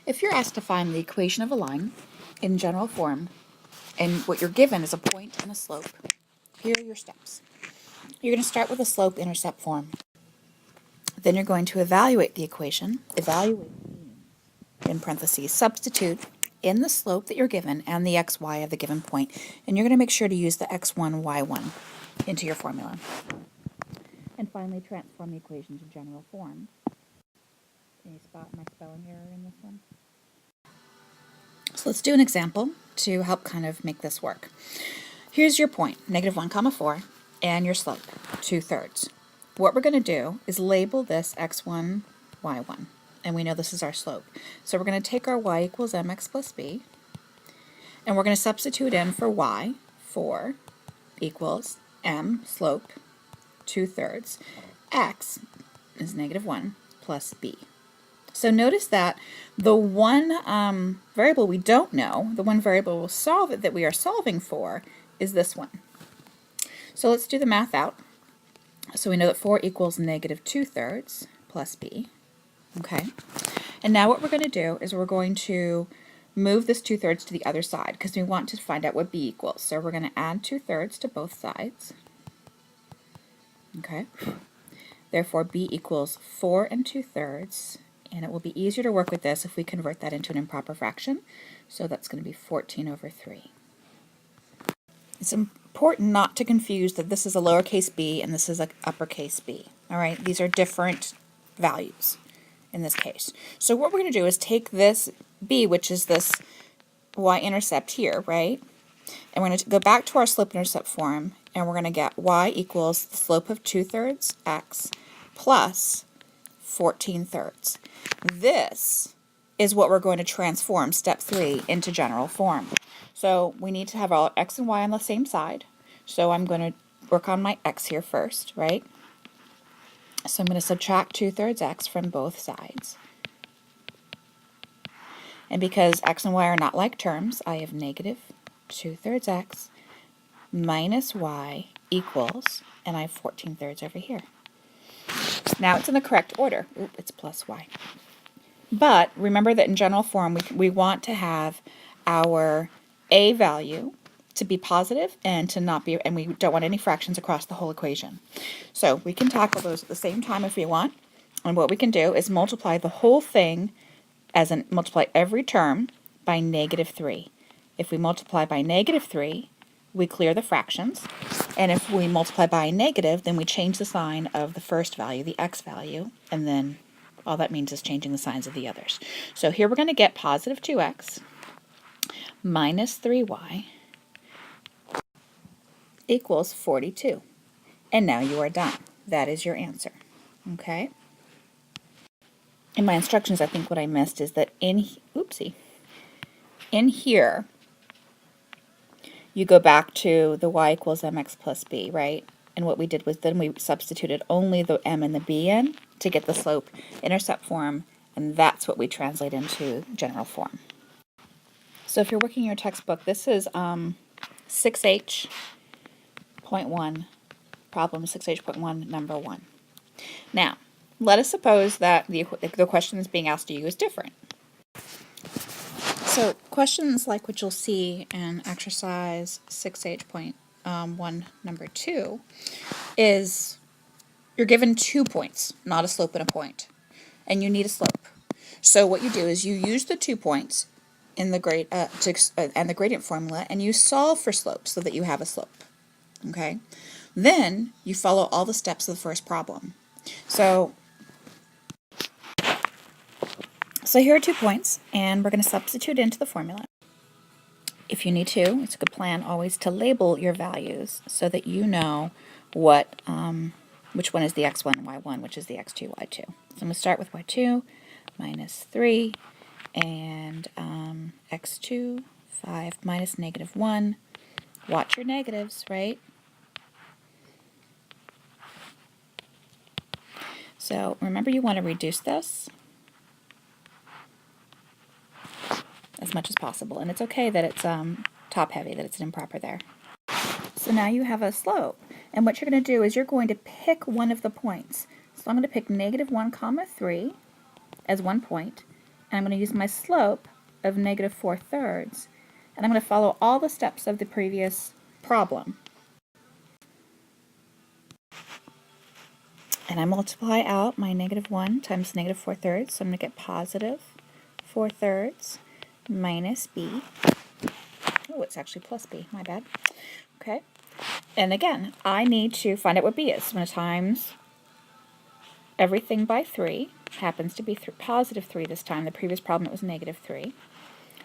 If you're asked to find the equation of a line in general form, and what you're given is a point and a slope, here are your steps. You're going to start with a slope-intercept form. Then you're going to evaluate the equation, in parentheses, substitute in the slope that you're given and the xy of the given point, and you're going to make sure to use the x1, y1 into your formula. And finally, transform the equation to general form. Any spot my spelling error in this one? So let's do an example to help kind of make this work. Here's your point, -1, 4, and your slope, 2/3. What we're going to do is label this x1, y1, and we know this is our slope. So we're going to take our y equals mx plus b, and we're going to substitute in for y, 4 equals m, slope, 2/3. X is -1 plus b. So notice that the one variable we don't know, the one variable we'll solve it that we are solving for, is this one. So let's do the math out. So we know that 4 equals -2/3 plus b. Okay. And now what we're going to do is we're going to move this 2/3 to the other side because we want to find out what b equals. So we're going to add 2/3 to both sides. Okay. Therefore, b equals 4 2/3. And it will be easier to work with this if we convert that into an improper fraction. So that's going to be 14/3. It's important not to confuse that this is a lowercase b and this is an uppercase b. All right, these are different values in this case. So what we're going to do is take this b, which is this y-intercept here, right? And we're going to go back to our slope-intercept form, and we're going to get y equals the slope of 2/3 x plus 14/3. This is what we're going to transform, step 3, into general form. So we need to have all x and y on the same side. So I'm going to work on my x here first, right? So I'm going to subtract 2/3 x from both sides. And because x and y are not like terms, I have -2/3 x minus y equals, and I have 14/3 over here. Now it's in the correct order. Oop, it's plus y. But remember that in general form, we want to have our a value to be positive and to not be, and we don't want any fractions across the whole equation. So we can tackle those at the same time if we want. And what we can do is multiply the whole thing multiply every term by -3. If we multiply by -3, we clear the fractions. And if we multiply by a negative, then we change the sign of the first value, the x value, and then all that means is changing the signs of the others. So here we're going to get positive 2x minus 3y equals 42. And now you are done. That is your answer. Okay? In my instructions, I think what I missed is that in here, you go back to the y equals mx plus b, right? And what we did was then we substituted only the m and the b in to get the slope-intercept form, and that's what we translate into general form. So if you're working your textbook, this is 6H.1, problem 6H.1, number 1. Now, let us suppose that the question that's being asked of you is different. So questions like what you'll see in exercise 6H.1, number 2, is you're given 2 points, not a slope and a point, and you need a slope. So what you do is you use the 2 points in the and the gradient formula, and you solve for slope so that you have a slope. Okay? Then you follow all the steps of the first problem. So here are 2 points, and we're going to substitute into the formula. If you need to, it's a good plan always to label your values so that you know what which one is the x1 and y1, which is the x2, y2. So I'm going to start with y2 minus 3, and x2, 5 minus -1. Watch your negatives, right? So remember, you want to reduce this as much as possible. And it's okay that it's top heavy, that it's an improper there. So now you have a slope. And what you're going to do is you're going to pick one of the points. So I'm going to pick -1, 3 as one point, and I'm going to use my slope of negative 4/3, and I'm going to follow all the steps of the previous problem. And I multiply out my negative 1 times negative 4/3, so I'm going to get positive 4/3 minus b. Oh, it's actually plus b, my bad. Okay, and again, I need to find out what b is. So I'm going to times everything by 3. Happens to be positive 3 this time. The previous problem it was negative 3.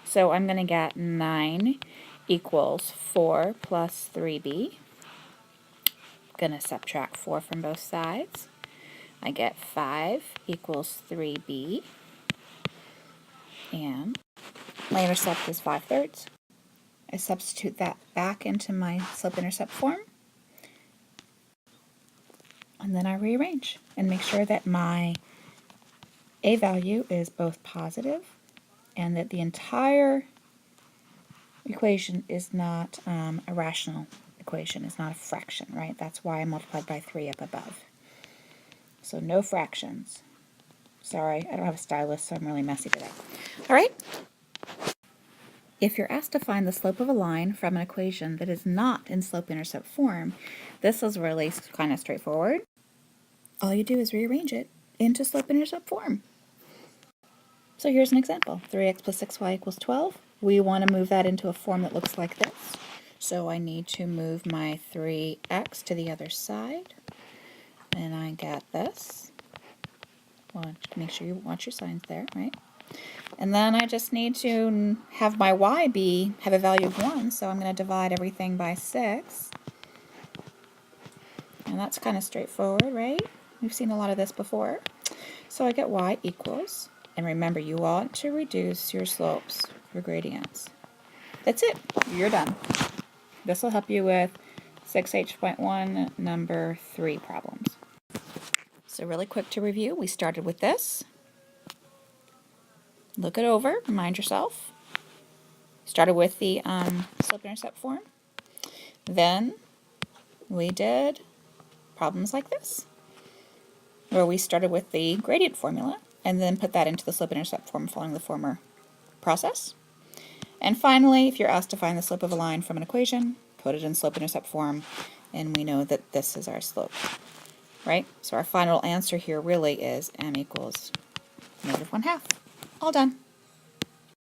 So I'm going to get 9 equals 4 plus 3b. I'm going to subtract 4 from both sides. I get 5 equals 3b, and my intercept is 5/3. I substitute that back into my slope-intercept form, and then I rearrange and make sure that my a value is both positive and that the entire equation is not a rational equation, it's not a fraction, right? That's why I multiplied by 3 up above. So no fractions. Sorry, I don't have a stylus, so I'm really messy today. All right. If you're asked to find the slope of a line from an equation that is not in slope-intercept form, this is really kind of straightforward. All you do is rearrange it into slope-intercept form. So here's an example. 3x plus 6y equals 12. We want to move that into a form that looks like this. So I need to move my 3x to the other side. And I get this. Well, make sure you watch your signs there, right? And then I just need to have my y have a value of 1, so I'm going to divide everything by 6. And that's kind of straightforward, right? We've seen a lot of this before. So I get y equals, and remember, you want to reduce your slopes for gradients. That's it. You're done. This will help you with 6H.1 number 3 problems. So really quick to review, we started with this. Look it over, remind yourself. Started with the slope-intercept form. Then we did problems like this, where we started with the gradient formula and then put that into the slope-intercept form following the former process. And finally, if you're asked to find the slope of a line from an equation, put it in slope-intercept form, and we know that this is our slope, right? So our final answer here really is m equals -1/2. All done.